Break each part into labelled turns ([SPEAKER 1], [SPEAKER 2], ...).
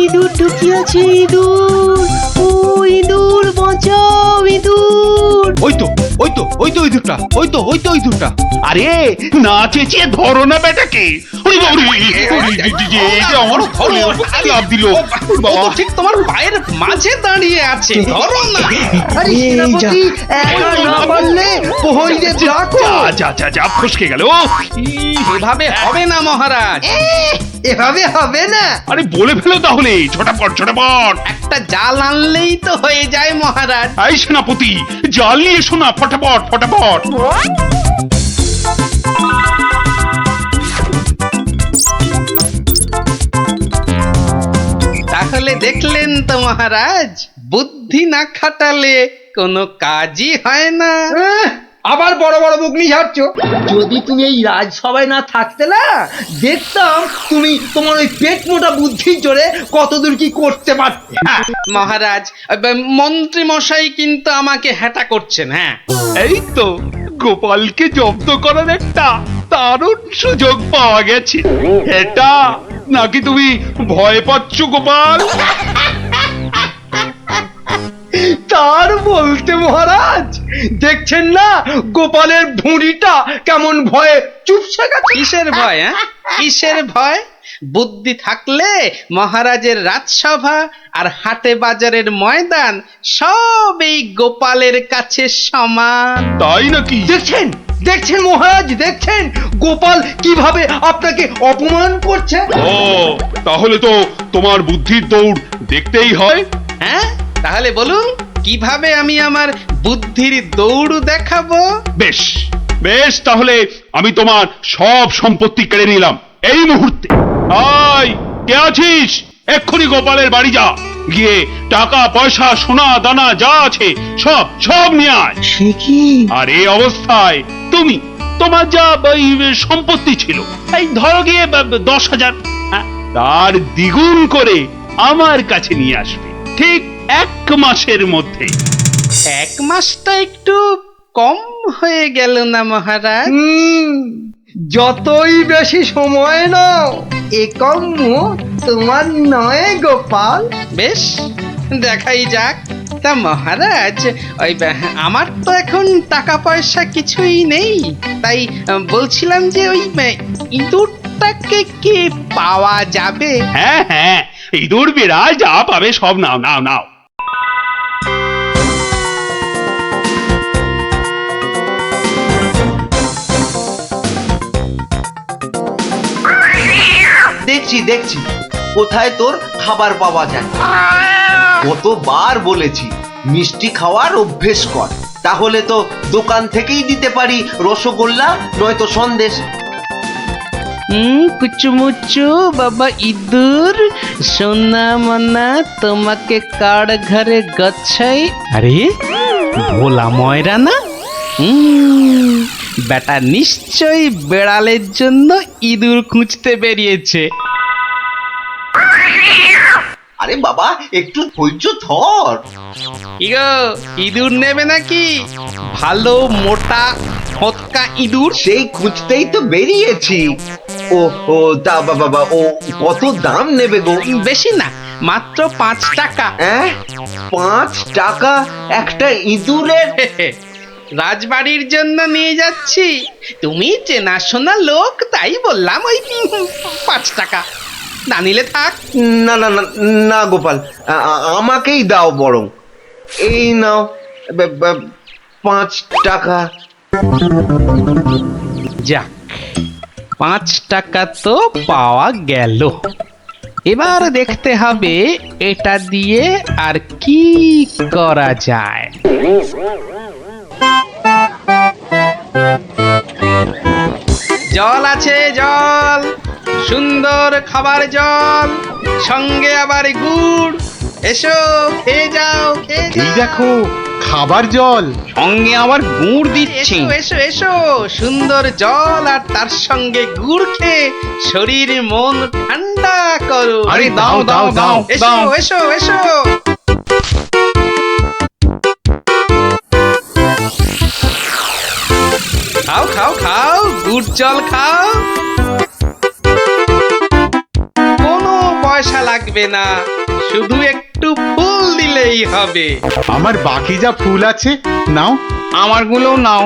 [SPEAKER 1] ইঁদুর ঢুকিয়াছে, ইঁদুর, ও ইঁদুর বাঁচাও, ইঁদুর।
[SPEAKER 2] ওই তো ইঁদুরটা। আরে না চেঁচিয়ে ধরো না বেটাকে। আমার ফলে লাভ দিল।
[SPEAKER 3] ও তো ঠিক তোমার পায়ের মাঝে দাঁড়িয়ে আছে, ধরো না।
[SPEAKER 4] আরে
[SPEAKER 1] এই
[SPEAKER 4] সেনাপতি, একা না পারলে প্রহরীদের ডাকো।
[SPEAKER 2] যা ফসকে গেল।
[SPEAKER 3] এভাবে হবে না মহারাজ।
[SPEAKER 4] এভাবে হবে না।
[SPEAKER 2] আরে বলে ফেলো তাহলে, ছোটাপট।
[SPEAKER 3] একটা জাল আনলেই তো হয়ে যায় মহারাজ।
[SPEAKER 2] এই সেনাপতি, জাল নিয়ে এসো না, ফটাফট।
[SPEAKER 3] তাহলে দেখলেন তো মহারাজ, বুদ্ধি না খাটালে কোনো কাজই হয় না।
[SPEAKER 4] আবার বড় বড় বকনি ঝাড়ছো। যদি তুমি এই রাজসভায় না থাকতে না, দেখতাম তুমি তোমার ওই পেট মোটা বুদ্ধির জোরে কতদূর কি করতে পারতে।
[SPEAKER 3] মহারাজ, মন্ত্রী মশাই কিন্তু আমাকে হ্যাটা করছেন। হ্যাঁ,
[SPEAKER 2] এই তো গোপালকে জব্দ করার একটা দারুণ সুযোগ পাওয়া গেছে। এটা নাকি তুমি ভয় পাচ্ছ গোপাল?
[SPEAKER 4] তার বলতে মহারাজ, দেখছেন না গোপালের ভুঁড়িটা কেমন ভয়ে চুপসে গেছে।
[SPEAKER 3] কিসের ভয়? কিসের ভয়? বুদ্ধি থাকলে মহারাজের রাজসভা আর হাটে বাজারের ময়দান সব এই গোপালের কাছে সমান।
[SPEAKER 2] তাই নাকি?
[SPEAKER 4] দেখছেন মহারাজ, দেখছেন গোপাল কিভাবে আপনাকে অপমান করছে।
[SPEAKER 2] ও তাহলে তো তোমার বুদ্ধির দৌড় দেখতেই হয়।
[SPEAKER 3] হ্যাঁ, তাহলে বলুন কিভাবে আমি আমার বুদ্ধির দৌড় দেখাবো?
[SPEAKER 2] বেশ তাহলে আমি তোমার সব সম্পত্তি কেড়ে নিলাম এই মুহূর্তে। আয়, কে আছিস? এক্ষুনি গোপালের বাড়ি যা, গিয়ে টাকা পয়সা সোনা দানা যা আছে সব নিয়ে আয়।
[SPEAKER 1] সে কি?
[SPEAKER 2] আর এই অবস্থায় তোমার যা সম্পত্তি ছিল, এই ধরো গিয়ে 10,000, তার দ্বিগুণ করে আমার কাছে নিয়ে আসবে, ঠিক 1 মাসের মধ্যে।
[SPEAKER 3] 1 মাসটা একটু কম হয়ে গেল না মহারাজ?
[SPEAKER 4] যতই বেশি সময় নাও, এ কর্ম তোমার নয় গোপাল।
[SPEAKER 3] বেশ, দেখাই যাক। তা মহারাজ, ওই আমার তো এখন টাকা পয়সা কিছুই নেই, তাই বলছিলাম যে ওই ইঁদুরটাকে কি পাওয়া যাবে?
[SPEAKER 2] হ্যাঁ, ইঁদুর বিড়াল যা পাবে সব নাও।
[SPEAKER 5] দেখছি কোথায় তোর খাবার পাওয়া যায়। কতবার বলেছি মিষ্টি খাওয়ার অভ্যেস কর, তাহলে তো দোকান থেকেই দিতে পারি রসগোল্লা নয়তো সন্দেশ।
[SPEAKER 3] কুচুমুচু বাবা ইঁদুর, সোনা মনা তোমাকে কার ঘরে গচ্ছাই। আরে ভোলা ময়রা না? বেটা নিশ্চয়ই বেড়ালের জন্য ইঁদুর খুঁজতে বেরিয়েছে।
[SPEAKER 5] আরে বাবা, একটু ধৈর্য ধর।
[SPEAKER 3] ইগো, ইঁদুর নেবে নাকি? ভালো মোটা ফটকা ইঁদুর।
[SPEAKER 5] সেই খুঁজতেই তো বেরিয়েছি। ও তা বাবা, ও কত দাম নেবে গো?
[SPEAKER 3] বেশি না, মাত্র 5 টাকা।
[SPEAKER 5] 5 টাকা একটা ইঁদুরের?
[SPEAKER 3] রাজবাড়ির জন্য নিয়ে যাচ্ছি, তুমি চেনাশোনা লোক তাই বললাম ওই 5 টাকা, না নিলে থাক।
[SPEAKER 5] না গোপাল, আমাকেই দাও বরং। এই নাও 5 টাকা।
[SPEAKER 3] যাক, 5 টাকা তো পাওয়া গেল। এবার দেখতে হবে এটা দিয়ে আর কি করা যায়। জল আছে, জল, সুন্দর খাবার জল, সঙ্গে আবার গুড়। এসো, খেয়ে যাও।
[SPEAKER 6] এই দেখো খাবার জল,
[SPEAKER 3] সঙ্গে আবার গুড় দিচ্ছি। এসো, সুন্দর জল আর তার সঙ্গে গুড় খেয়ে শরীর মন ঠান্ডা করো।
[SPEAKER 6] আরে দাও।
[SPEAKER 3] এসো। খাও, গুড় জল খাও। কোনো পয়সা লাগবে না, শুধু একটু ফুল দিলেই হবে।
[SPEAKER 6] আমার বাকি যা ফুল আছে নাও।
[SPEAKER 3] আমারগুলো নাও।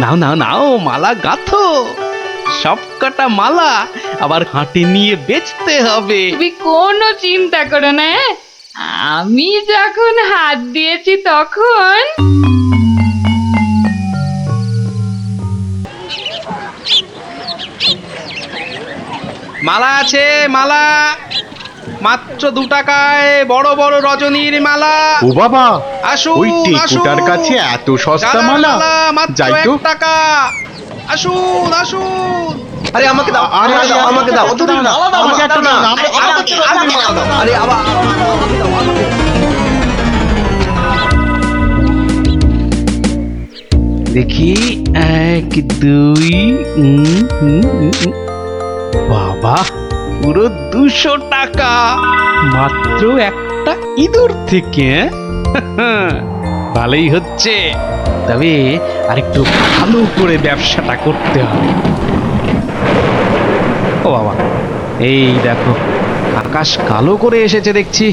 [SPEAKER 3] নাও নাও নাও, মালা গাঁথো। সব কটা মালা আবার হাটে নিয়ে বেচতে হবে।
[SPEAKER 7] তুমি কোনো চিন্তা করো না, হ্যাঁ? আমি যখন হাত দিয়েছি তখন
[SPEAKER 3] মালা আছে, মালা মাত্র 2 টাকায় বড় বড় রজনীর মালা।
[SPEAKER 6] ও বাবা,
[SPEAKER 3] আসুন
[SPEAKER 6] ওই টেকুটার কাছে এত সস্তা
[SPEAKER 3] গাঁদার
[SPEAKER 6] মালা?
[SPEAKER 3] মাত্র
[SPEAKER 6] যাই তো।
[SPEAKER 3] 1 টাকা। আসুন আসুন।
[SPEAKER 5] আরে আমাকে দাও,
[SPEAKER 6] আরে,
[SPEAKER 5] আমাকে দাও, আমাকে দাও।
[SPEAKER 6] আমাকে দাও না, আমাকে একটা দাও না,
[SPEAKER 5] আমাকে দাও। আরে আবার আমাকে দাও, আমাকে দাও।
[SPEAKER 3] দেখি 1 2 বাবা, পুরো 200 টাকা মাত্র একটা ইঁদুর থেকে। ভালোই হচ্ছে, তবে আরেকটু ভালো করে ব্যবসাটা করতে হবে। ও বাবা, এই দেখো আকাশ কালো করে এসেছে দেখছি।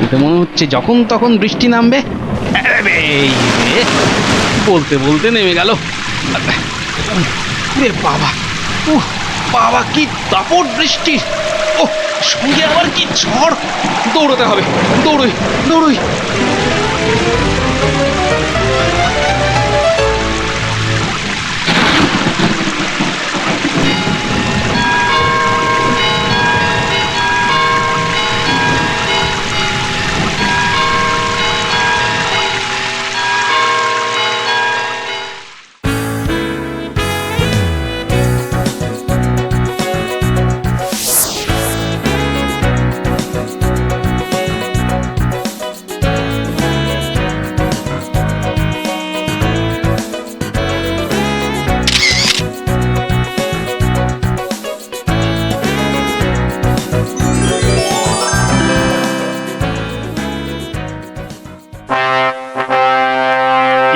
[SPEAKER 3] এটা মনে হচ্ছে যখন তখন বৃষ্টি নামবে। এই রে, বলতে বলতে নেমে গেল। রে বাবা, উহ, বাবা কি দাপট বৃষ্টি! ও সঙ্গে আবার কি ঝড়! দৌড়তে হবে, দৌড়ই দৌড়ই।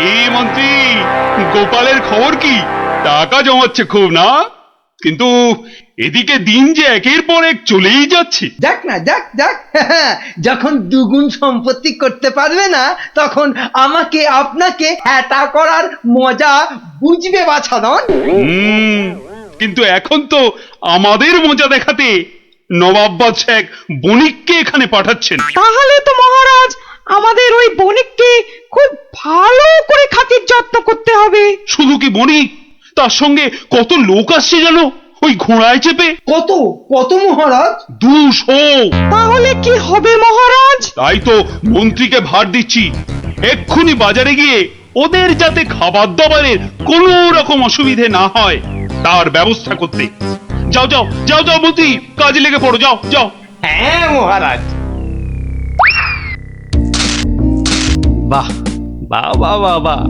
[SPEAKER 2] কি মন্ত্রী, গোপালের খবর কি? টাকা জমাচ্ছে খুব না? কিন্তু এদিকে দিন যে একের পর এক চলেই যাচ্ছে।
[SPEAKER 4] যাক না, যাক যাক। যখন দুগুণ সম্পত্তি করতে পারবে না, তখন আমাকে আপনাকে হ্যাটা করার মজা বুঝবে বাছাধন।
[SPEAKER 2] কিন্তু এখন তো আমাদের মজা দেখাতে নবাব বাদশাহ এক বণিককে এখানে পাঠাচ্ছেন।
[SPEAKER 1] তাহলে তো মহারাজ আমাদের ওই বণিককে খুব ভালো করে খাতির যত্ন করতে হবে।
[SPEAKER 2] শুধু কি বণিক, তার সঙ্গে কত লোক আসছে জানো, ওই ঘোড়ায় চেপে।
[SPEAKER 4] কত কত মহারাজ?
[SPEAKER 2] 200।
[SPEAKER 1] তাহলে কি হবে মহারাজ?
[SPEAKER 2] তাই তো মন্ত্রীকে ভার দিচ্ছি এক্ষুনি বাজারে গিয়ে ওদের যাতে খাবার দাবারের কোনো রকম অসুবিধে না হয় তার ব্যবস্থা করতে। যাও যাও যাও যাও মন্ত্রী, কাজে লেগে পড়ো, যাও যাও।
[SPEAKER 4] হ্যাঁ মহারাজ।
[SPEAKER 3] বাহ বাহ বাহ বাহ বাহ,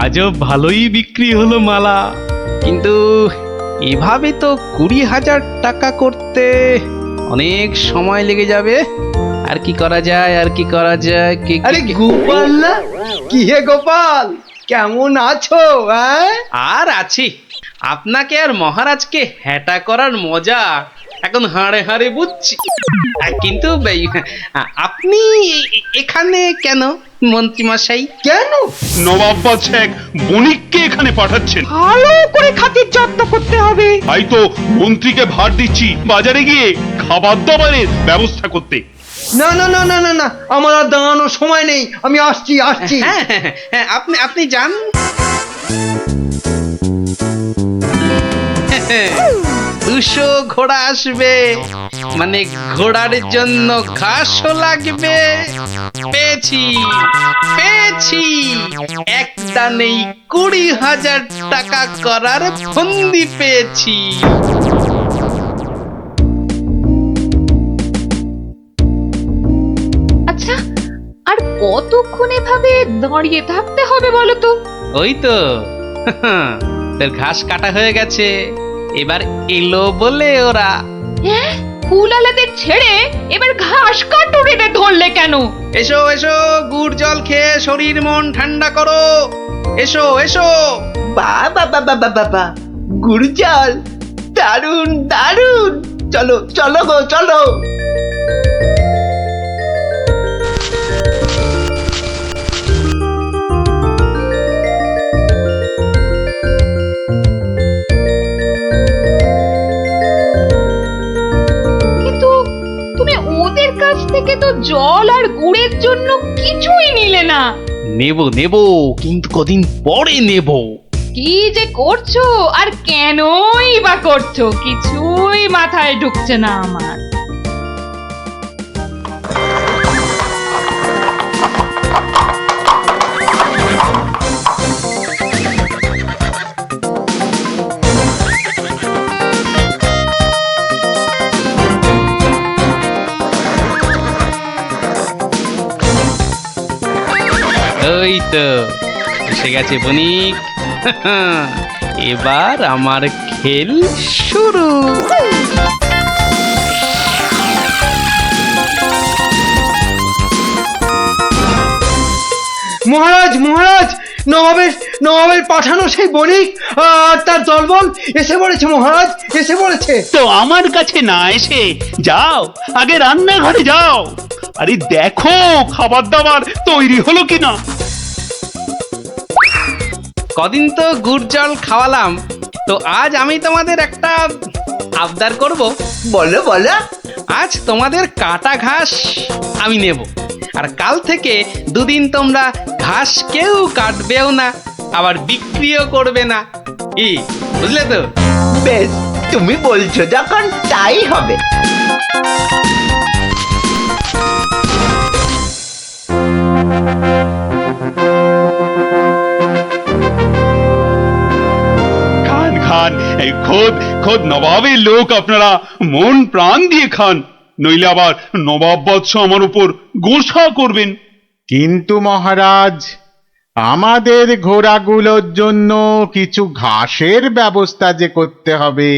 [SPEAKER 3] আজও ভালোই বিক্রি হলো মালা। কিন্তু এভাবে তো 20,000 টাকা করতে অনেক সময় লেগে যাবে। আর কি করা যায়, আর কি করা যায়?
[SPEAKER 4] আরে গোপাল না? কি হে গোপাল, কেমন আছো?
[SPEAKER 3] আর আছি। আপনাকে আর মহারাজকে হ্যাটা করার মজা এখন হাড়ে হাড়ে বুঝছি। কিন্তু আপনি এখানে কেন মন্ত্রী মশাই?
[SPEAKER 4] কেন?
[SPEAKER 2] নবাব বাদশাহ এক বণিককে এখানে পাঠাচ্ছেন।
[SPEAKER 1] ভালো করে খাতির যত্ন করতে হবে।
[SPEAKER 2] তাই তো মন্ত্রীকে ভার দিচ্ছি বাজারে গিয়ে খাবার দাবারের ব্যবস্থা করতে।
[SPEAKER 4] না না না না না না, আমার আর দাঁড়ানোর সময় নেই, আমি আসছি আসছি।
[SPEAKER 3] হ্যাঁ হ্যাঁ হ্যাঁ, আপনি যান। 200 ঘোড়া আসবে, মানে ঘোড়ার জন্য ঘাসও লাগবে। পেয়েছি পেয়েছি, এক দানেই 20,000 টাকা করার ফন্দি পেয়েছি।
[SPEAKER 7] আচ্ছা কতক্ষণ এভাবে দাঁড়িয়ে থাকতে হবে বলো তো?
[SPEAKER 3] ওই তো তোর ঘাস কাটা হয়ে গেছে, এবার এলো বলে ওরা।
[SPEAKER 7] হ্যাঁ, ফুল আলাদের ছেড়ে এবার ঘাস কাটুরিতে ধরলে কেন?
[SPEAKER 3] এসো এসো, গুড় জল খেয়ে শরীর মন ঠান্ডা করো। এসো এসো।
[SPEAKER 5] বাবা বাবা বাবা গুড় জল, দারুন দারুন, চলো চলো গো চলো।
[SPEAKER 7] কিন্তু তুমি ওদের কাছ থেকে তো জল আর গুড়ের জন্য কিছুই নিলে না।
[SPEAKER 3] নেব নেব, কিন্তু কদিন পরে নেব।
[SPEAKER 7] কি যে করছো আর কেনই বা করছো, কিছুই মাথায় ঢুকছে না আমার।
[SPEAKER 3] ওই তো এসে গেছে বণিক। এবার আমার খেল শুরু।
[SPEAKER 4] মহারাজ মহারাজ, নবাবের পাঠানো সেই বণিক আর তার দলবল এসে পড়েছে মহারাজ, এসে পড়েছে।
[SPEAKER 2] তো আমার কাছে না এসে যাও, আগে রান্নাঘরে যাও। আরে দেখো খাবার দাবার তৈরি হলো কিনা।
[SPEAKER 3] কদিন তো গুড় জল খাওয়ালাম, তো আজ আমি তোমাদের একটা আবদার করব।
[SPEAKER 5] বলো বলো।
[SPEAKER 3] আজ তোমাদের কাটা ঘাস আমি নেব, আর কাল থেকে দুদিন তোমরা ঘাস কেউ কাটবেও না, আবার বিক্রিও করবে না। কি বুঝলে তো?
[SPEAKER 5] বেশ, তুমি বলছো যখন তাই হবে।
[SPEAKER 2] খান খান, এই খোদ খোদ নবাবের লোক, আপনারা মন প্রাণ দিয়ে খান, নইলে আবার নবাব বৎস আমার উপর গোসা করবেন।
[SPEAKER 6] কিন্তু মহারাজ, আমাদের ঘোড়াগুলোর জন্য কিছু ঘাসের ব্যবস্থা যে করতে হবে।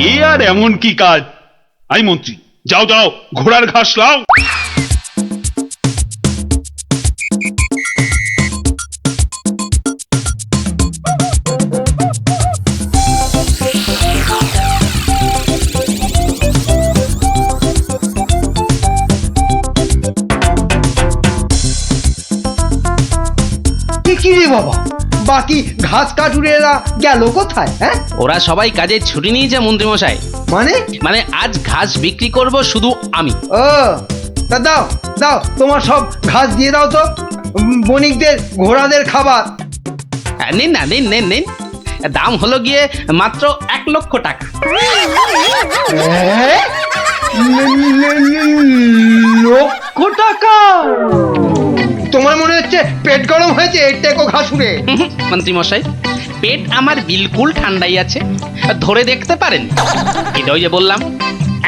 [SPEAKER 2] এ আর এমন কি কাজ? আই মন্ত্রী, যাও যাও, ঘোড়ার ঘাস লাও।
[SPEAKER 4] কি রে বাবা, বাকি ঘাস কাটুরেরা গেল কোথায়? হ্যাঁ,
[SPEAKER 3] ওরা সবাই কাজে ছুটি নিয়েছে মন্ত্রীমশাই।
[SPEAKER 4] মানে?
[SPEAKER 3] মানে আজ ঘাস বিক্রি করব শুধু আমি।
[SPEAKER 4] ও, তা দাও দাও, তোমার সব ঘাস দিয়ে দাও তো, বণিকদের ঘোড়াদের খাবার।
[SPEAKER 3] নিন না, নিন নিন নিন, দাম হলো গিয়ে মাত্র 1,00,000 টাকা।
[SPEAKER 4] লক্ষ টাকা? তোমার মনে হচ্ছে পেট গরম হয়েছে এর টেকো ঘাসুরে?
[SPEAKER 3] মন্ত্রীমশাই, পেট আমার বিলকুল ঠান্ডাই আছে, ধরে দেখতে পারেন। এটা ওই যে বললাম,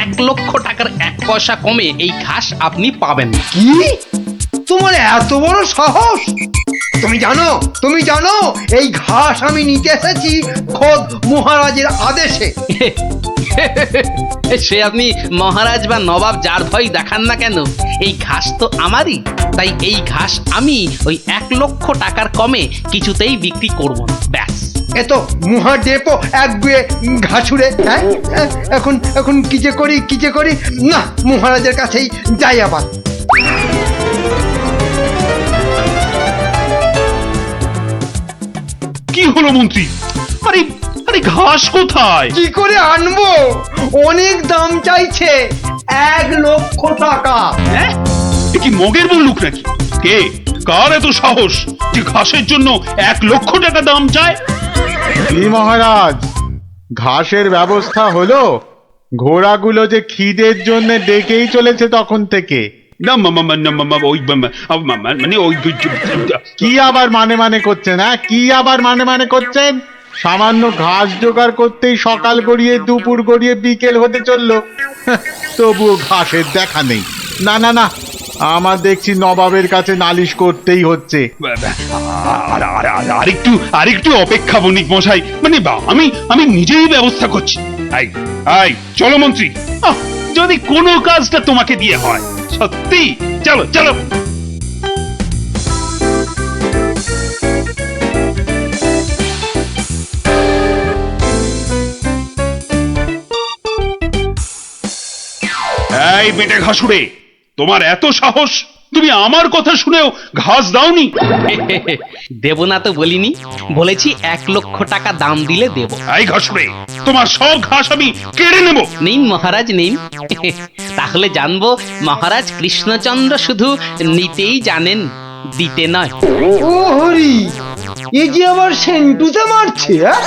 [SPEAKER 3] 1,00,000 টাকার 1 পয়সা কমে এই ঘাস আপনি পাবেন না।
[SPEAKER 4] কি? তোমার এত বড় সাহস? তুমি জানো এই ঘাস আমি নিতে এসেছি খোদ মহারাজের আদেশে।
[SPEAKER 3] সে আপনি মহারাজ বা নবাব যার ভয় দেখান না কেন, এই ঘাস তো আমারই। তাই এই ঘাস আমি ওই 1,00,000 টাকার কমে কিছুতেই বিক্রি করব না, ব্যাস।
[SPEAKER 4] এ তো মুহা ডেপো একগুয়ে ঘাসুরে। হ্যাঁ, এখন কি যে করি না, মহারাজের কাছেই যাই আবার।
[SPEAKER 2] কি হলো মন্ত্রী? আরে আরে ঘাস কোথায়?
[SPEAKER 4] কি করে আনবো? অনেক দাম চাইছে, 1,00,000 টাকা।
[SPEAKER 2] হ্যাঁ, এ কি মগের বললুক নাকি? কে কার এত সাহস যে ঘাসের জন্য 1,00,000 টাকা দাম চায়?
[SPEAKER 6] কি মহারাজ, ঘাসের ব্যবস্থা হলো? ঘোড়াগুলো যে খিদের জন্য ডেকেই চলেছে তখন থেকে।
[SPEAKER 2] না মানে ওই
[SPEAKER 6] কি আবার মানে করছেন? হ্যাঁ, কি আবার মানে করছেন? সামান্য ঘাস জোগাড় করতেই সকাল গড়িয়ে দুপুর গড়িয়ে বিকেল হতে চললো, তবুও ঘাসের দেখা নেই। না না না, আমার দেখছি নবাবের কাছে নালিশ করতেই হচ্ছে।
[SPEAKER 2] আরেকটু অপেক্ষা বণিক মশাই, মানে আমি নিজেই ব্যবস্থা করছি। আই চলো মন্ত্রী, যদি কোনো কাজটা তোমাকে দিয়ে হয়, সত্যি চলো চলো। এই বেটে ঘাসুড়ে, তোমার এত সাহস, তুমি আমার কথা শুনেও ঘাস দাওনি?
[SPEAKER 3] দেব না তো বলিনি, বলেছি 1,00,000 টাকা দাম দিলে দেব।
[SPEAKER 2] এই ঘাসুড়ে, তোমার সব ঘাস আমি কেড়ে নেব।
[SPEAKER 3] নিন মহারাজ নিন। তাহলে জানবো মহারাজ কৃষ্ণচন্দ্র শুধু নিতেই জানেন, দিতে নয়।
[SPEAKER 4] ও হরি, এ যে আবার সেন্টুতে মারছে, হ্যাঁ?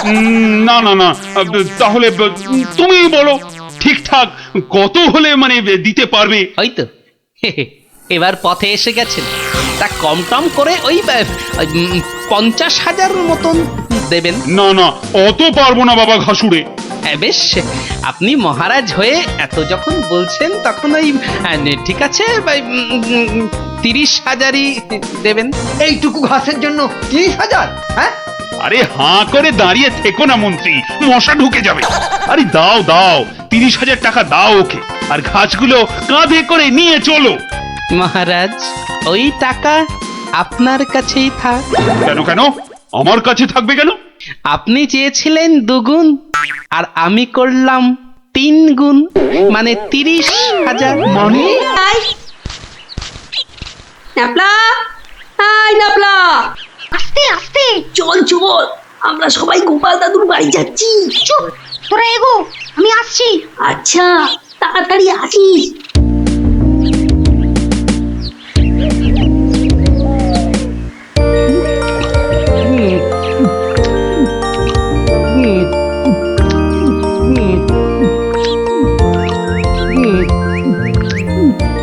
[SPEAKER 2] না না না, তাহলে তুমি বলো ঠিকঠাক কত হলে মানে দিতে পারবে?
[SPEAKER 3] হয়তো এবার পথে এসে গেছেন, তা কম টম করে ওই 50,000 মতন দেবেন।
[SPEAKER 2] না না, অত পারবো না বাবা ঘাসুড়ে।
[SPEAKER 3] বেশ, আপনি মহারাজ হয়ে এত যখন বলছেন তখন ওই ঠিক আছে 30,000ই দেবেন।
[SPEAKER 4] এইটুকু ঘাসের জন্য 30,000? হ্যাঁ,
[SPEAKER 2] আরে হাঁ করে দাঁড়িয়ে থেকো না মন্ত্রী, মশা ঢুকে যাবে। আরে দাও দাও, 30,000 টাকা দাও ওকে, আর ঘাসগুলো কাঁধে করে নিয়ে চলো।
[SPEAKER 3] মহারাজ, ওই টাকা আপনার কাছেই থাক।
[SPEAKER 2] কেন কেন আমার কাছে থাকবে কেন?
[SPEAKER 3] আপনি চেয়েছিলেন 2 গুণ, আর আমি করলাম 3 গুণ, মানে 30,000।
[SPEAKER 2] মানে
[SPEAKER 8] ন্যাপলা, হাই ন্যাপলা, আস্তে আস্তে চল চল, আমরা সবাই গোপাল দাদুর বাড়ি যাচ্ছি। চুপ, তোরা এগো, আমি আসছি। আচ্ছা, তাড়াতাড়ি আসিস।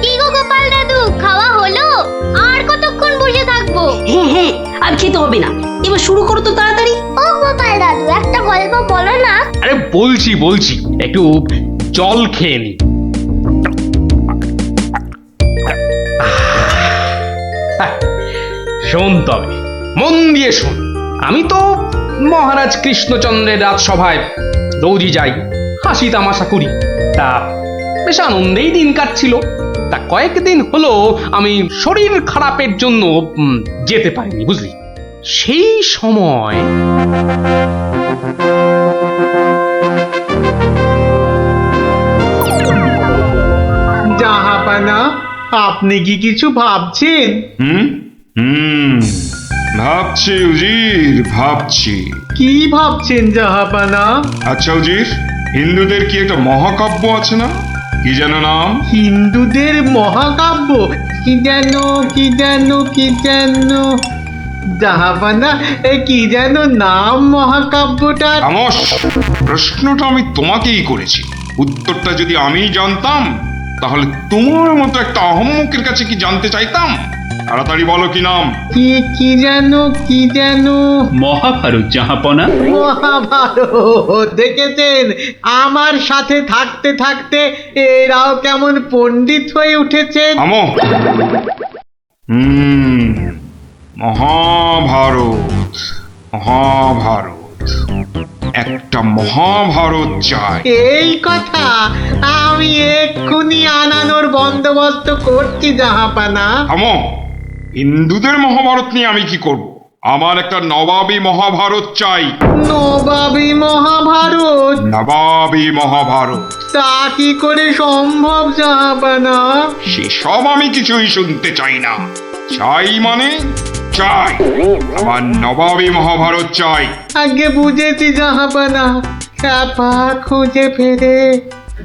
[SPEAKER 9] কি গো গোপাল দাদু, খাওয়া হলো? আর কতক্ষণ বসে থাকবো?
[SPEAKER 8] হ্যাঁ হ্যাঁ, আর খেতে হবে না, এবার শুরু করো তো তাড়াতাড়ি।
[SPEAKER 9] ও গোপাল দাদু, একটা গল্প বলো না।
[SPEAKER 10] আরে বলছি একটু জল খেয়ে নি। শোন তবে, মন দিয়ে শোন। আমি তো মহারাজ কৃষ্ণচন্দ্রের রাজসভায় রোজই যাই, হাসি তামাশা করি, তা বেশ আনন্দেই দিন কাটছিল। তা কয়েকদিন হলো আমি শরীর খারাপের জন্য যেতে পারিনি, বুঝলি। সেই সময়
[SPEAKER 6] জাহাপানা, আপনি কি কিছু ভাবছেন?
[SPEAKER 11] ভাবছি উজির, ভাবছি।
[SPEAKER 6] কি ভাবছেন জাহাপানা?
[SPEAKER 11] আচ্ছা উজির, হিন্দুদের কি একটা মহাকাব্য আছে না, কি যেন নাম?
[SPEAKER 6] হিন্দুদের মহাকাব্য? কি যেন জাহাপানা, কি যেন নাম মহাকাব্যটার?
[SPEAKER 11] খামোশ, প্রশ্নটা আমি তোমাকেই করেছি, উত্তরটা যদি আমি জানতাম তাহলে তোমার মতো একটা আহম্মকের কাছে কি জানতে চাইতাম? তাড়াতাড়ি বলো কি নাম।
[SPEAKER 6] কি যেন
[SPEAKER 10] মহাভারত জাহাপনা।
[SPEAKER 6] মহাভারত। দেখেছেন, আমার সাথে থাকতে থাকতে এরাও কেমন পণ্ডিত হয়ে উঠেছেন।
[SPEAKER 11] থামো। মহাভারত, একটা মহাভারত চাই।
[SPEAKER 6] এই কথা আমি এক্ষুনি আনানোর বন্দোবস্ত করছি জাহাপানা।
[SPEAKER 11] থামো, হিন্দুদের মহাভারত নিয়ে আমি কি করব? আমার একটা নবাবী মহাভারত চাই।
[SPEAKER 6] নবাবী মহাভারত? তা কি করে সম্ভব জাহাপানা?
[SPEAKER 11] সেসব আমি কিছুই শুনতে চাই না। চাই মানে চাই, আমার নবাবী মহাভারত চাই।
[SPEAKER 6] আগে বুঝেছি জাহাপানা, চাপা খুঁজে ফেরে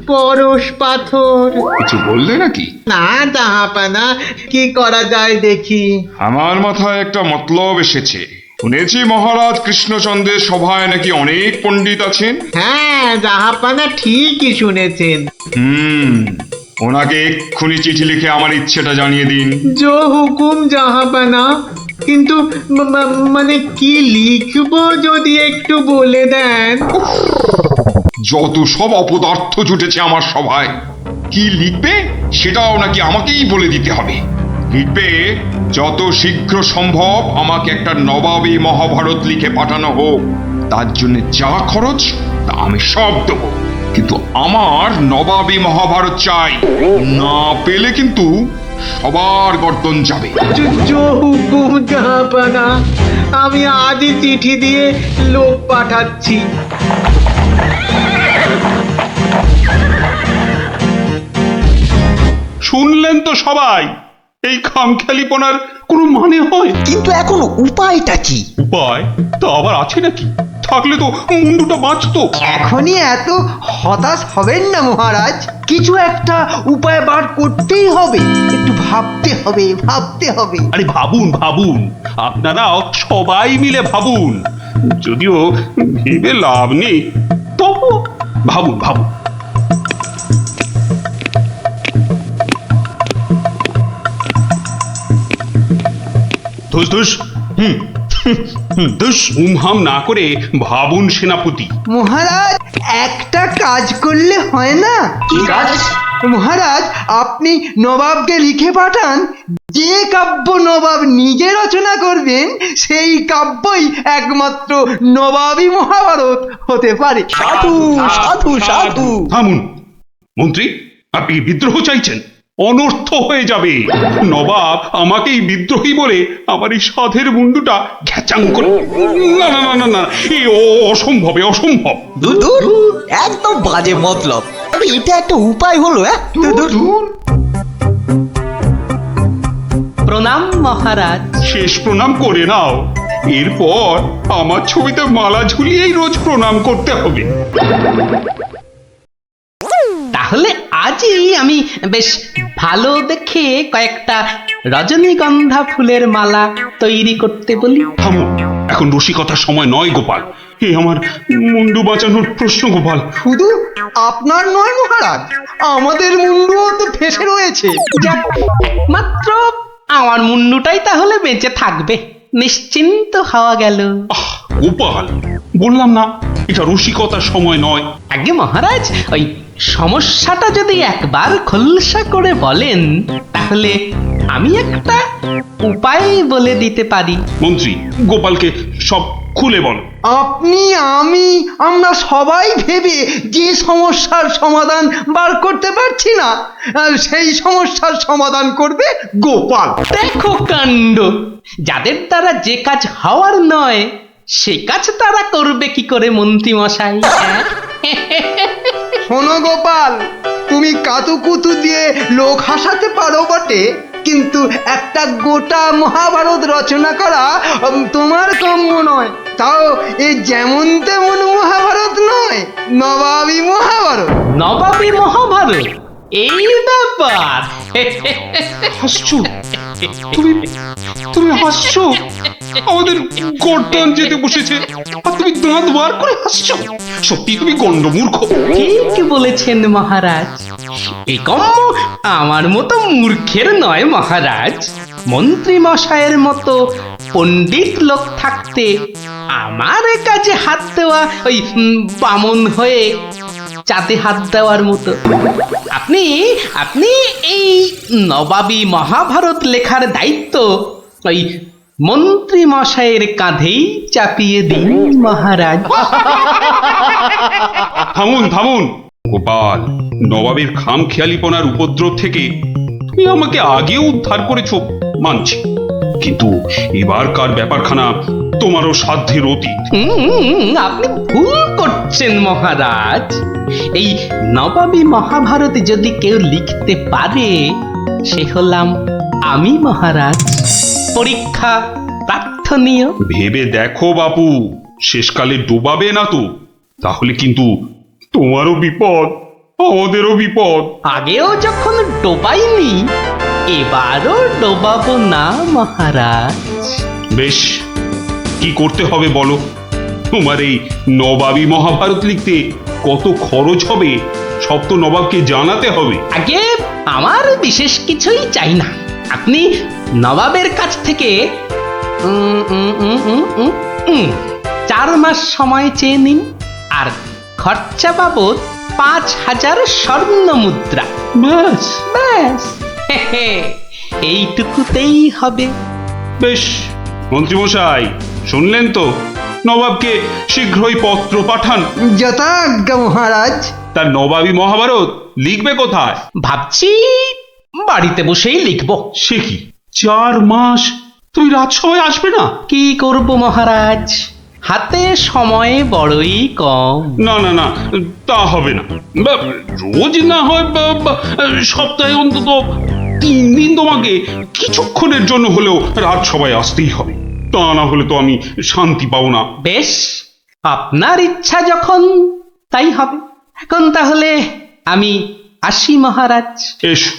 [SPEAKER 6] পরশ পাথর।
[SPEAKER 11] কিছু বললে নাকি?
[SPEAKER 6] না জাহাপানা, কি করা যায় দেখি।
[SPEAKER 11] আমার মাথায় একটা মতলব এসেছে। শুনেছি মহারাজ কৃষ্ণচন্দ্রের সভায় নাকি অনেক পণ্ডিত আছেন।
[SPEAKER 6] হ্যাঁ জাহাপানা, ঠিকই শুনেছেন।
[SPEAKER 11] ওনাকে এক্ষুনি চিঠি লিখে আমার ইচ্ছেটা জানিয়ে দিন।
[SPEAKER 6] জো হুকুম জাহাপানা, কিন্তু মানে কি লিখবো যদি একটু বলে দেন।
[SPEAKER 11] যত সব অপদার্থ জুটেছে আমার সভায়, কি লিখবে সেটাও নাকি আমাকেই বলে দিতে হবে। লিখবে যত শীঘ্র সম্ভব আমাকে একটা নবাবী মহাভারত লিখে পাঠানো হোক। তার জন্য যা খরচ তা আমি সব দেবো, কিন্তু আমার নবাবী মহাভারত চাই। না পেলে কিন্তু সবার গর্দন যাবে।
[SPEAKER 4] হুকুম জাহাপানা, আমি আজই চিঠি দিয়ে লোক পাঠাচ্ছি।
[SPEAKER 2] শুনলেন তো সবাই, এই খামখেয়ালিপনার কোনো মানে হয়?
[SPEAKER 12] কিন্তু এখন উপায়টা কি?
[SPEAKER 2] উপায় তো আবার আছে নাকি? থাকলে তো মুন্ডুটা বাঁচতো।
[SPEAKER 4] এখনই এত হতাশ হবেন না মহারাজ, কিছু একটা উপায় বার করতেই হবে। একটু ভাবতে হবে, ভাবতে হবে।
[SPEAKER 2] আরে ভাবুন ভাবুন, আপনারাও সবাই মিলে ভাবুন। যদিও ভেবে লাভ নেই, তবু ভাবুন ভাবুন। ধুস ধুস, ধুস উমহাম না করে ভাবুন সেনাপতি।
[SPEAKER 4] মহারাজ, একটা কাজ করলে হয় না?
[SPEAKER 12] কি কাজ?
[SPEAKER 4] মহারাজ, আপনি নবাবকে লিখে পাঠান, যে কাব্য নবাব নিজে রচনা করবেন সেই কাব্যই একমাত্র নবাবী মহাভারত হতে পারে।
[SPEAKER 12] সাধু সাধু সাধু।
[SPEAKER 2] থামুন মন্ত্রী, আপনি বিদ্রোহ চাইছেন? অনর্থ হয়ে যাবে। নবাব আমাকেই বিদ্রোহী বলে আমার এই সাধের মুন্ডুটা ঘ্যাচাং করে। না না না না না, এই অসম্ভব, অসম্ভব।
[SPEAKER 12] দূর, একদম বাজে মতলব। তবে এটা একটা উপায় হলো।
[SPEAKER 3] প্রণাম মহারাজ।
[SPEAKER 2] শেষ প্রণাম করে নাও, এরপর আমার ছবিতে মালা ঝুলিয়েই রোজ প্রণাম করতে হবে।
[SPEAKER 3] তাহলে আজই আমি বেশ ভালো দেখে কয়েকটা রজনীগন্ধা ফুলের মালা তৈরি করতে বলি।
[SPEAKER 2] থামো, এখন রসিকতার সময় নয় গোপাল। এ আমার মুন্ডু বাঁচানোর প্রশ্ন গোপাল।
[SPEAKER 4] শুধু আপনার নয় মহারাজ, আমাদের মুন্ডুও তো ফেসে রয়েছে।
[SPEAKER 3] যাক, মাত্র আমার মুন্ডুটাই তাহলে বেঁচে থাকবে, নিশ্চিন্ত হওয়া গেল।
[SPEAKER 2] আহ গোপাল, বললাম না এটা রসিকতার সময় নয়।
[SPEAKER 3] আগে মহারাজ, ওই সমস্যাটা যদি একবার খোলসা করে বলেন তাহলে আমি একটা উপায় বলে দিতে পারি।
[SPEAKER 2] মন্ত্রী, গোপালকে সব খুলে বলো।
[SPEAKER 4] আপনি, আমি, আমরা সবাই ভেবে যে সমস্যার সমাধান বার করতে পারছি না, সেই সমস্যার সমাধান করবে গোপাল।
[SPEAKER 3] দেখো কাণ্ড, যাদের দ্বারা যে কাজ হওয়ার নয় সে কাজ তারা করবে কি করে মন্ত্রী মশাই?
[SPEAKER 4] শোনো গোপাল, তুমি কাতুকুতু দিয়ে লোক হাসাতে পারো বটে, কিন্তু একটা গোটা মহাভারত রচনা করা তোমার কাম্য নয়। তাও এই যেমন তেমন মহাভারত নয়, নবাবী মহাভারত।
[SPEAKER 3] নবাবী মহাভারত, এই ব্যাপার।
[SPEAKER 2] হাসছো তুমি হাসছো? আমাদের গর্দান যেতে বসেছে আর তুমি দাঁত বার করে হাসছো? সত্যি তুমি গন্ডমূর্খ।
[SPEAKER 3] ঠিক বলেছেন মহারাজ, এই কম্ম আমার মতো মূর্খের নয় মহারাজ। মন্ত্রী মশাইয়ের মতো পণ্ডিত লোক থাকতে আমার কাজে হাত দেওয়া ওই বামন হয়ে চাঁদে হাত দেওয়ার মতো। আপনি আপনি এই নবাবী মহাভারত লেখার দায়িত্ব ওই মন্ত্রী মশাইয়ের কাঁধেই চাপিয়ে দিন মহারাজ।
[SPEAKER 2] থামুন থামুন গোপাল, নবাবের খামখেয়ালিপনার উপদ্রব থেকে তুমি আমাকে আগেও উদ্ধার করেছো মানছি, কিন্তু এবারকার ব্যাপারখানা তোমারও সাধ্যের অতীত।
[SPEAKER 3] আপনি ভুল করছেন মহারাজ। এই নবাবী মহাভারত যদি কেউ লিখতে পারে সে হলাম আমি মহারাজ। পরীক্ষা প্রার্থনীয়।
[SPEAKER 2] ভেবে দেখো বাপু, শেষকালে ডোবাবে না তো? তাহলে কিন্তু তোমারও বিপদ, আমাদেরও বিপদ।
[SPEAKER 3] আগেও যখন ডোবাইনি এবারও ডোবাবো না মহারাজ।
[SPEAKER 2] বেশ, কি করতে হবে বলো? তোমার এই নবাবী মহাভারত লিখতে কত খরচ হবে সব তো নবাবকে জানাতে হবে।
[SPEAKER 3] আগে আমার বিশেষ কিছুই চাই না, আপনি নবাবের কাছ থেকে 4 মাস সময় চেয়ে নিন, আর খরচা বাবদ 5000 স্বর্ণ মুদ্রা। ব্যাস ব্যাস,
[SPEAKER 10] এইটুকুতেই হবে।
[SPEAKER 2] বেশ, মন্ত্রীমশাই শুনলেন তো, নবাবকে শীঘ্রই পত্র পাঠান।
[SPEAKER 4] যথাজ্ঞা মহারাজ।
[SPEAKER 2] তার নবাবী মহাভারত লিখবে কোথায়?
[SPEAKER 10] ভাবছি বাড়িতে বসেই লিখবো।
[SPEAKER 2] সে কি, 4 মাস তুই রাজসভায় আসবে না?
[SPEAKER 10] কি করব মহারাজ, হাতে সময় বড়ই কম।
[SPEAKER 2] না না না, তা হবে না। রোজ না হয় সপ্তাহে অন্তত 3 দিন তোমাকে কিছুক্ষণের জন্য হলেও রাজসভায় আসতেই হবে, তা না হলে তো আমি শান্তি পাবো না।
[SPEAKER 10] বেশ, আপনার ইচ্ছা যখন তাই হবে। এখন তাহলে আমি আসি মহারাজ।
[SPEAKER 2] এসো।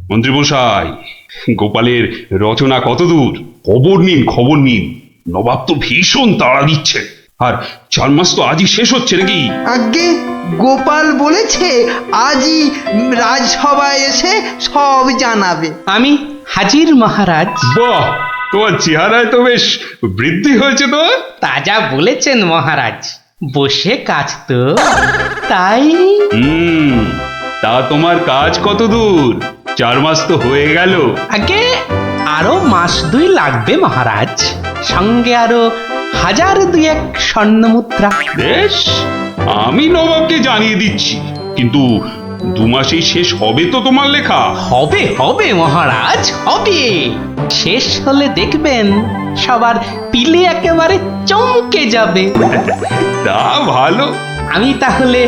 [SPEAKER 2] মন্ত্রীমশাই, গোপালের রচনা কতদূর? খবর নিন, খবর নিন। নবাব তো ভীষণ তাড়া দিচ্ছে, আর 4 মাস তো আজই শেষ হচ্ছে নাকি?
[SPEAKER 4] আগে গোপাল বলেছে আজই রাজসভায় এসে সব জানাবে।
[SPEAKER 10] আমি হাজির মহারাজ।
[SPEAKER 2] বাহ, তোমার চেহারায় তো বেশ বৃদ্ধি হয়েছে তো।
[SPEAKER 10] তা যা বলেছেন মহারাজ, বসে কাজ তো তাই।
[SPEAKER 2] তা তোমার কাজ কত দূর? 4 মাস তো হয়ে গেল।
[SPEAKER 10] আগে আরো মাস 2 লাগবে মহারাজ, সঙ্গে আরো 1000-2 স্বর্ণ মুদ্রা।
[SPEAKER 2] বেশ, আমি নবাবকে জানিয়ে দিচ্ছি, কিন্তু 2 মাসেই শেষ হবে তো তোমার লেখা?
[SPEAKER 10] হবে হবে মহারাজ, হবে। শেষ হলে দেখবেন সবার পিলে একেবারে চমকে যাবে।
[SPEAKER 2] তা ভালো।
[SPEAKER 10] আমি তাহলে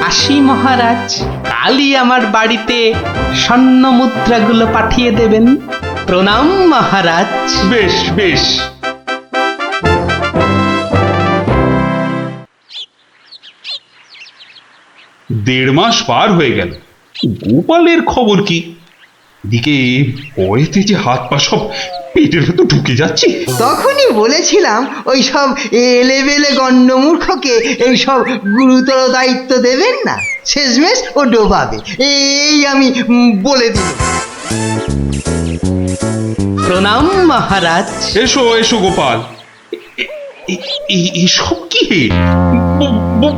[SPEAKER 10] আসি মহারাজ, কালই আমার বাড়িতে স্বর্ণ মুদ্রাগুলো পাঠিয়ে দেবেন। প্রণাম মহারাজ।
[SPEAKER 2] বেশ বেশ। দেড় মাস পার হয়ে গেল, গোপালের খবর কি? এদিকে ভয়েতে যে হাত পা সব পেটের ভেতর ঢুকে যাচ্ছে।
[SPEAKER 4] তখনই বলেছিলাম ওই সব এলেবেলে গণ্ডমূর্খকে এই সব গুরুতর দায়িত্ব দেবেন না, শেষমেশ ও ডোবাবে, এই আমি বলে দিই।
[SPEAKER 10] প্রণাম মহারাজ।
[SPEAKER 2] এসো এসো গোপাল। এসব কি?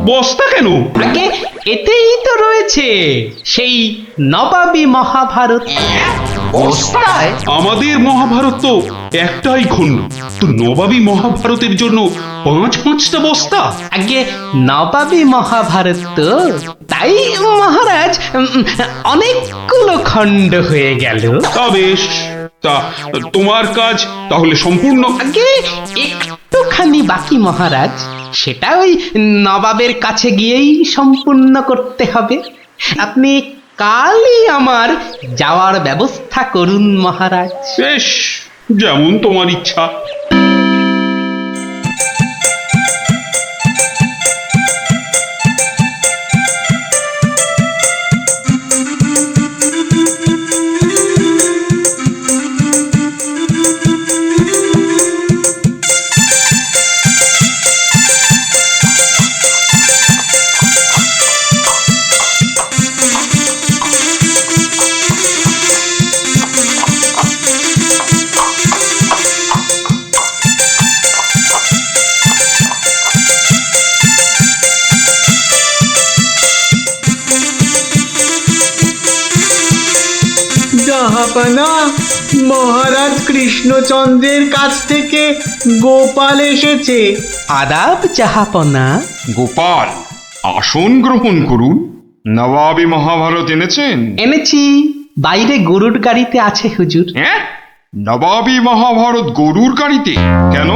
[SPEAKER 2] বস্তা কেন?
[SPEAKER 10] আগে এতেই তো রয়েছে সেই নবাবী মহাভারত।
[SPEAKER 2] আমাদের মহাভারত তো একটাই খণ্ড, তো নবাবী মহাভারতের জন্য 5-5টা বস্তা?
[SPEAKER 10] আগে নবাবী মহাভারত তো, তাই মহারাজ অনেকগুলো খণ্ড হয়ে গেল।
[SPEAKER 2] তা বেশ, তা তোমার কাজ তাহলে সম্পূর্ণ?
[SPEAKER 10] আগে একটুখানি বাকি মহারাজ, সেটা ওই নবাবের কাছে গিয়েই সম্পূর্ণ করতে হবে। আপনি কালই আমার যাওয়ার ব্যবস্থা করুন মহারাজ।
[SPEAKER 2] বেশ, যেমন তোমার ইচ্ছা।
[SPEAKER 6] জাহাপানা, মহারাজ কৃষ্ণচন্দ্রের কাছ থেকে গোপাল এসেছে।
[SPEAKER 10] আদাব জাহাপনা।
[SPEAKER 11] গোপাল, আসন গ্রহণ করুন। নবাবী মহাভারত এনেছেন?
[SPEAKER 10] এনেছি, বাইরে গরুর গাড়িতে আছে হুজুর।
[SPEAKER 11] হ্যাঁ, নবাবী মহাভারত গরুর গাড়িতে? কেন,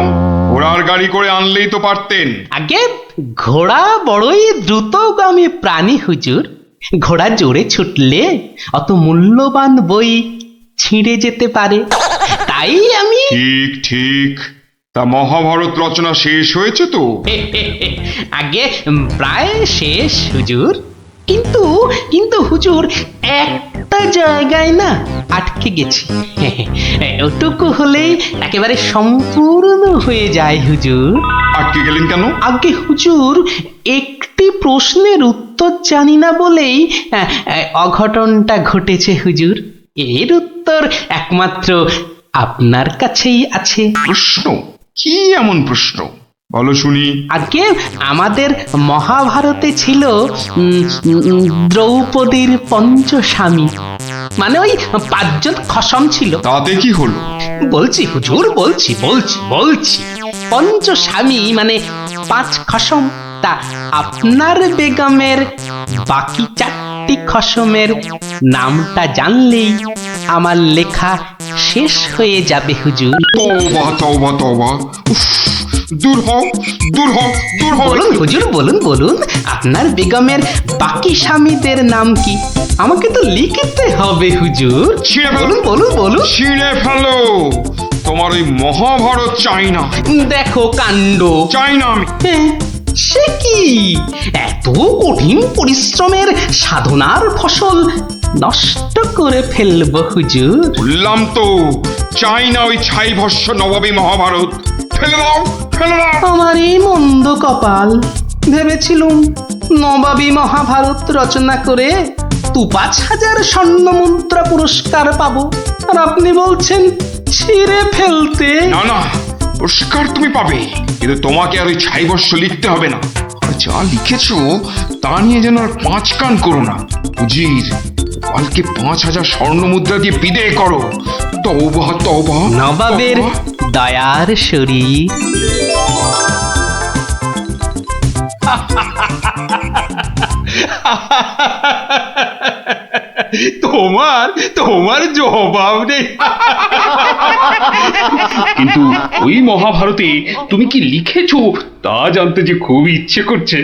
[SPEAKER 11] ঘোড়ার গাড়ি করে আনলেই তো পারতেন।
[SPEAKER 10] আগে ঘোড়া বড়ই দ্রুতগামী প্রাণী হুজুর, ঘোড়া জোরে ছুটলে অত মূল্যবান বই ছিঁড়ে যেতে পারে, তাই আমি।
[SPEAKER 11] ঠিক ঠিক। তা মহাভারত রচনা শেষ হয়েছে তো?
[SPEAKER 10] আগে প্রায় শেষ হুজুর,
[SPEAKER 3] কিন্তু কিন্তু হুজুর একটা জায়গায় না আটকে গেছি। ওটুকু হলেই একেবারে সম্পূর্ণ হয়ে যায় হুজুর।
[SPEAKER 11] আটকে গেলেন কেন?
[SPEAKER 3] আগে হুজুর একটি প্রশ্নের উত্তর জানি না বলেই অঘটনটা ঘটেছে হুজুর। এর উত্তর একমাত্র আপনার কাছেই আছে।
[SPEAKER 11] প্রশ্ন? কি এমন প্রশ্ন বলো শুনি।
[SPEAKER 3] আগে আমাদের মহাভারতে ছিল দ্রৌপদীর পঞ্চস্বামী, মানে ওই 5 জন খসম ছিল।
[SPEAKER 11] তাতে কি হলো?
[SPEAKER 3] বলছি হুজুর, বলছি বলছি বলছি পঞ্চস্বামী মানে 5 খসম। তা আপনার বেগমের বাকি 4টি খসমের নামটা জানলেই আমার লেখা শেষ হয়ে যাবে হুজুর।
[SPEAKER 11] তওবা তওবা তওবা, উফ, দূর হও দূর হও দূর হও।
[SPEAKER 3] বলুন হুজুর, বলুন বলুন আপনার বেগমের বাকি স্বামীদের নাম কি? আমাকে তো লিখতে হবে হুজুর। বলুন বলুন বলুন।
[SPEAKER 11] ছিঁড়ে ফেলো, তোমার ওই মহাভারত চাই না।
[SPEAKER 3] দেখো কাণ্ড।
[SPEAKER 11] চাই না আমি।
[SPEAKER 3] সে কি, এত কঠিন পরিশ্রমের সাধনার ফসল নষ্ট করে ফেলবো হুজুর?
[SPEAKER 11] বললাম তো চাই না ওই ছাই ভস্য নবাবী মহাভারত। ফেলে দাও ফেলে দাও।
[SPEAKER 3] আমার এই মন্দ কপাল, ভেবেছিলুম নবাবী মহাভারত রচনা করে 5,000 স্বর্ণ মুদ্রা পুরস্কার পাবো, আর আপনি বলছেন ছিঁড়ে ফেলতে।
[SPEAKER 11] না না, পুরস্কার তুমি পাবে, কিন্তু তোমাকে আর ওই ছাই ভস্য লিখতে হবে না। আর যা লিখেছো তা নিয়ে যেন আর 5 কান করো না। উজির, কালকে 5,000 স্বর্ণ মুদ্রা দিয়ে বিদায় করো। তওবা তওবা।
[SPEAKER 3] নবাবের দয়ার শরীর।
[SPEAKER 10] তোমার তোমার জবাব নেই।
[SPEAKER 2] কিন্তু ওই মহাভারতে তুমি কি লিখেছো তা জানতে যে খুব ইচ্ছে করছে।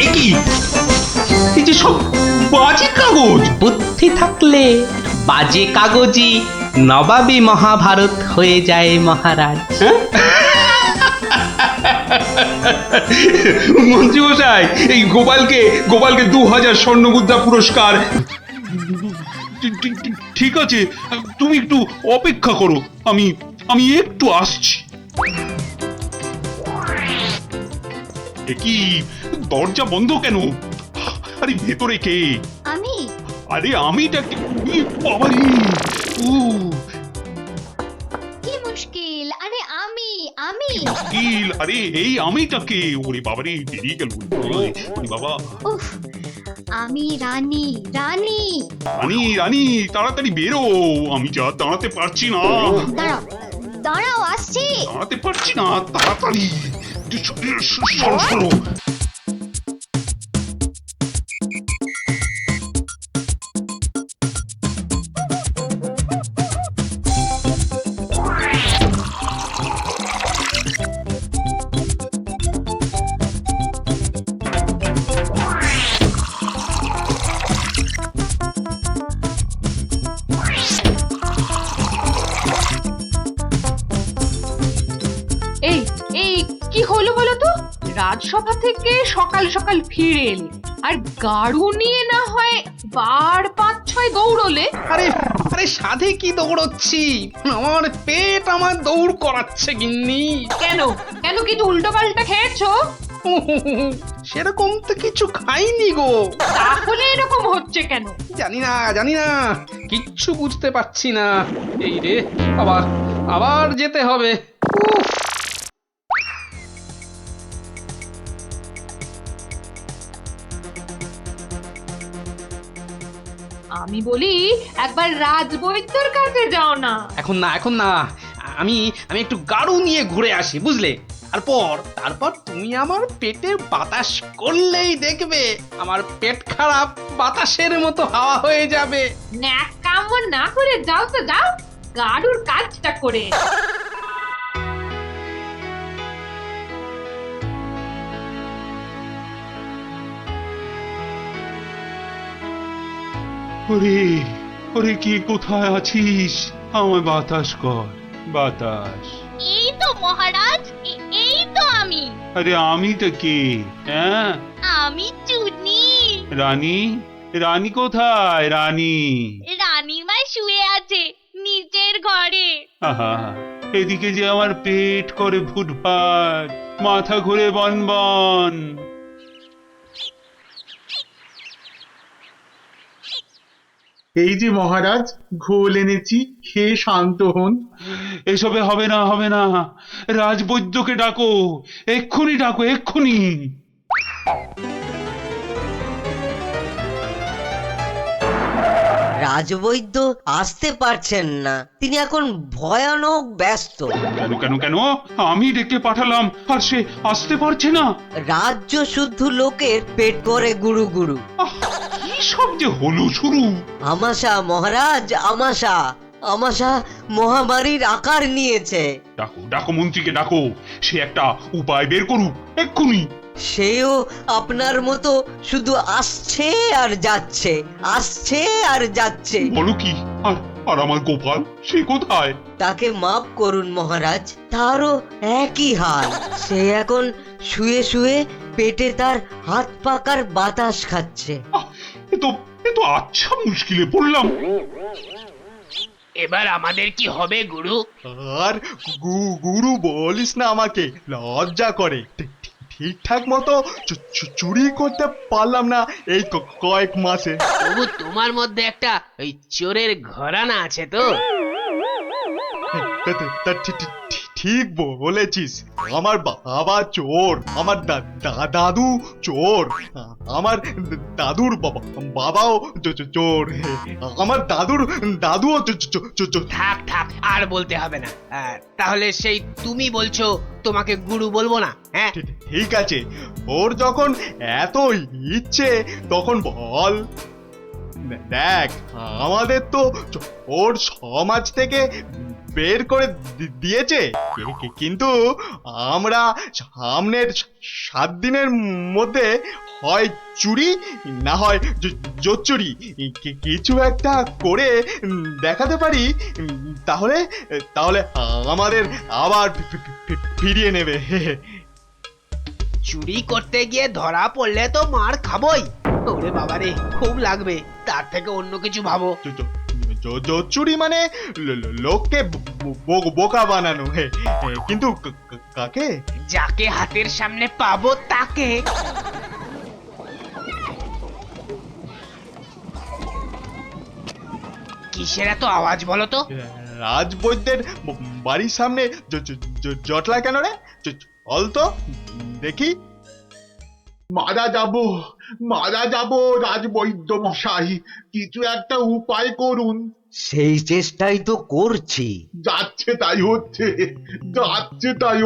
[SPEAKER 10] এ কি, এই যে সব বাজে কাগজ।
[SPEAKER 3] বুদ্ধি থাকলে বাজে কাগজই নবাবী মহাভারত হয়ে যায় মহারাজ।
[SPEAKER 10] মন্ত্রী মশাই, এই গোপালকে 2,000 স্বর্ণ মুদ্রা পুরস্কার।
[SPEAKER 2] ঠিক আছে, তুমি একটু অপেক্ষা করো, আমি একটু আসছি। এ কি, দরজা বন্ধ কেন? আরে ভেতরে কে?
[SPEAKER 9] আমি
[SPEAKER 2] আরে আমিটা বাবারে, ও
[SPEAKER 9] কি মুশকিল? আরে আমি
[SPEAKER 2] মুশকিল। আরে এই আমিটাকে, ওরে বাবারে বেরিয়ে গেল। ওরে বাবা।
[SPEAKER 9] উফ, আমি রানী।
[SPEAKER 2] রানী তাড়াতাড়ি বেরো, আমি যা দাঁড়াতে পারছি না।
[SPEAKER 9] দাঁড়াও আসছি।
[SPEAKER 2] দাঁড়াতে পারছি না, তাড়াতাড়ি সরো সরো।
[SPEAKER 7] এই কি হলো বলো তো? রাজসভা থেকে সকাল সকাল ফিরে এলে, আর গাড়ু নিয়ে না হয় বার 5-6 দৌড়লে।
[SPEAKER 3] আরে আরে সাধে কি দৌড়চ্ছি, আমার পেট আমার দৌড় করাচ্ছে গিন্নি।
[SPEAKER 7] কেন কেন কিছু উল্টো পাল্টা খেয়েছো?
[SPEAKER 3] সেরকম তো কিছু খাইনি গো।
[SPEAKER 7] তাহলে এরকম হচ্ছে কেন?
[SPEAKER 3] জানি না কিচ্ছু বুঝতে পারছি না। এই রে, আবার যেতে হবে। উফ।
[SPEAKER 7] আমি বলি একবার রাজবৈদ্যর কাছে যাও না।
[SPEAKER 3] এখন না, আমি একটু গাড়ু নিয়ে ঘুরে আসি, বুঝলে? তারপর তুমি আমার পেটে বাতাস করলেই দেখবে আমার পেট খারাপ বাতাসের মতো হাওয়া হয়ে যাবে।
[SPEAKER 7] ন্যাক কাম না করে যাও তো যাও, গাড়ুর কাজটা করে।
[SPEAKER 2] ওরে কে কোথায় আছিস? আমায় বাতাস কর, বাতাস।
[SPEAKER 9] এই তো মহারাজ, এই তো আমি।
[SPEAKER 2] আরে আমিটা কে? হ্যাঁ,
[SPEAKER 9] আমি চুনি।
[SPEAKER 2] রানী, রানী কোথায় রানী?
[SPEAKER 9] রানীমা শুয়ে আছে নিচের ঘরে।
[SPEAKER 2] আহা, এদিকে যে আমার পেট করে ফুটফাট, মাথা ঘুরে বনবন।
[SPEAKER 6] এই যে মহারাজ, ঘোল এনেছি, খেয়ে শান্ত হন।
[SPEAKER 2] এসবে হবে না, হবে না। রাজবৈদ্যকে ডাকো, এক্ষুনি ডাকো, এক্ষুনি।
[SPEAKER 13] রাজবৈদ্য আসতে পারছেন না, তিনি এখন ভয়ানক ব্যস্ত।
[SPEAKER 2] কেন কেন কেন? আমি ডেকে পাঠালাম আর সে আসতে পারছে না?
[SPEAKER 13] রাজ্য শুদ্ধ লোকের পেট করে গুরু গুরু।
[SPEAKER 2] কি সব যে হলো শুরু!
[SPEAKER 13] আমাশা মহারাজ, আমাশা, আমাশা মহামারীর আকার নিয়েছে।
[SPEAKER 2] ডাকো ডাকো, মন্ত্রীকে ডাকো, সে একটা উপায় বের করুক এক্ষুনি।
[SPEAKER 13] সেও আপনার মতো শুধু আসছে আর যাচ্ছে, আসছে আর যাচ্ছে।
[SPEAKER 2] বলো কি? আর আর আমার গোপাল, সে কোথায়?
[SPEAKER 13] তাকে মাফ করুন মহারাজ, তারও একই হাল। সে এখন শুয়ে শুয়ে পেটে তার হাত পাকার বাতাস খাচ্ছে।
[SPEAKER 2] এ তো আচ্ছা মুশকিলে পড়লাম।
[SPEAKER 3] এবার আমাদের কি হবে গুরু?
[SPEAKER 4] আর গুরু বলিস না, আমাকে লজ্জা করে। ঠিকঠাক মতো চুরি করতে পারলাম না এই কয়েক মাসে।
[SPEAKER 3] তবু তোমার মধ্যে একটা ওই চোরের ঘরানা আছে তো?
[SPEAKER 4] ঠিক বলেছিস, আমার বাবা চোর, আমার দাদু চোর, আমার দাদুর বাবাও চোর, আমার দাদুও চোর।
[SPEAKER 3] থাক থাক, আর বলতে হবে না। তাহলে সেই তুমি বলছো তোমাকে গুরু বলবো না? হ্যাঁ
[SPEAKER 4] ঠিক আছে, ওর যখন এত ইচ্ছে তখন বল। দেখ, আমাদের তো ওর সমাজ থেকে বের করে দিয়েছে, কিন্তু আমরা সামনের 7 দিনের মধ্যে হয় চুরি না হয় জোচ্চুরি কিছু একটা করে দেখাতে পারি, তাহলে তাহলে আমাদের আবার ফিরিয়ে নেবে।
[SPEAKER 3] চুরি করতে গিয়ে ধরা পড়লে তো মার খাবোই। ওরে বাবারে, খুব লাগবে। তার থেকে অন্য কিছু ভাবো।
[SPEAKER 4] চুরি মানে লোককে বোকা বানানো, কিন্তু কাকে?
[SPEAKER 3] যাকে হাতের সামনে পাবো তাকে। কিসের এত আওয়াজ বলো তো?
[SPEAKER 4] রাজবৈদ্যের বাড়ির সামনে জটলা কেন রে? চল তো দেখি।
[SPEAKER 6] মারা যাব রাজবৈদ্য মশাই, কিছু একটা উপায় করুন।
[SPEAKER 12] সেই চেষ্টাই তো করছি।
[SPEAKER 6] যাচ্ছে তাই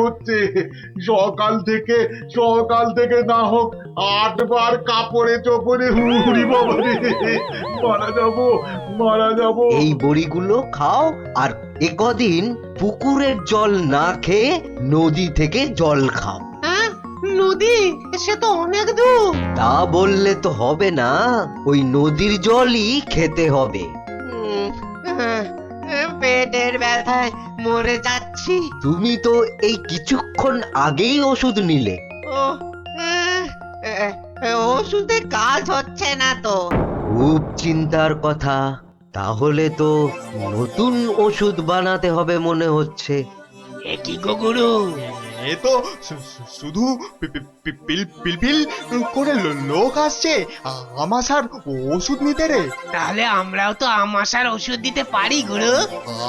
[SPEAKER 6] হচ্ছে, সকাল থেকে না হোক 8 বার কাপড়ে চোপড়ে হুড়ি বাবা রে, মারা যাব।
[SPEAKER 12] এই বড়িগুলো খাও, আর একদিন পুকুরের জল না খেয়ে নদী থেকে জল খাও।
[SPEAKER 3] নদী? সে তো অনেক দূর।
[SPEAKER 12] তা বললে তো হবে না, ওই নদীর জলই খেতে হবে।
[SPEAKER 13] পেটের ব্যথায় মরে যাচ্ছি।
[SPEAKER 12] তুমি তো এই কিছুক্ষণ আগেই ওষুধ নিলে।
[SPEAKER 13] ওষুধে কাজ হচ্ছে না তো।
[SPEAKER 12] খুব চিন্তার কথা, তাহলে তো নতুন ওষুধ বানাতে হবে মনে হচ্ছে।
[SPEAKER 3] এ কি গো গুরু?
[SPEAKER 4] এ তো শুধু পিলপিল করে লোক আসছে আমাশার ওষুধ নিতে রে।
[SPEAKER 3] তাহলে আমরাও তো আমাশার ওষুধ দিতে পারি গুরু।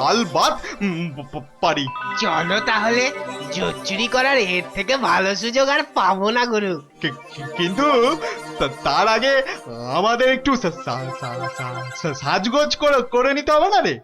[SPEAKER 4] আলবাত পারি।
[SPEAKER 3] চলো তাহলে, জোচ্চুরি করার এর থেকে ভালো সুযোগ আর পাবো না গুরু।
[SPEAKER 4] কিন্তু তার আগে আমাদের একটু সাজগোজ করে নিতে হবে না রে?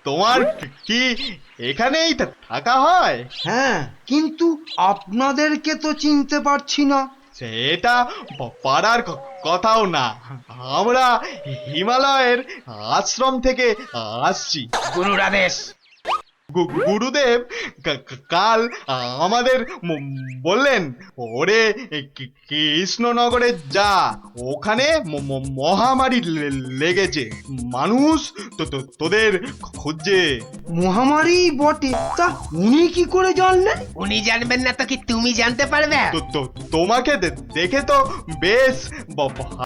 [SPEAKER 4] তোমার কি এখানেই থাকা হয়?
[SPEAKER 14] হ্যাঁ, কিন্তু আপনাদেরকে তো চিনতে পারছি না।
[SPEAKER 6] সেটা পারার কথাও না। আমরা হিমালয়ের আশ্রম থেকে আসছি।
[SPEAKER 3] গুরুর আদেশ।
[SPEAKER 6] গুরুদেব কাল আমাদের বললেন, ওরে কৃষ্ণনগরে যা, ওখানে মহামারী লেগেছে, মানুষ তোদের খুঁজছে।
[SPEAKER 4] মহামারী বটে, তা উনি কি করে জানলেন?
[SPEAKER 3] উনি জানবেন না তো কি তুমি জানতে পারবে?
[SPEAKER 6] তোমাকে দেখে তো বেশ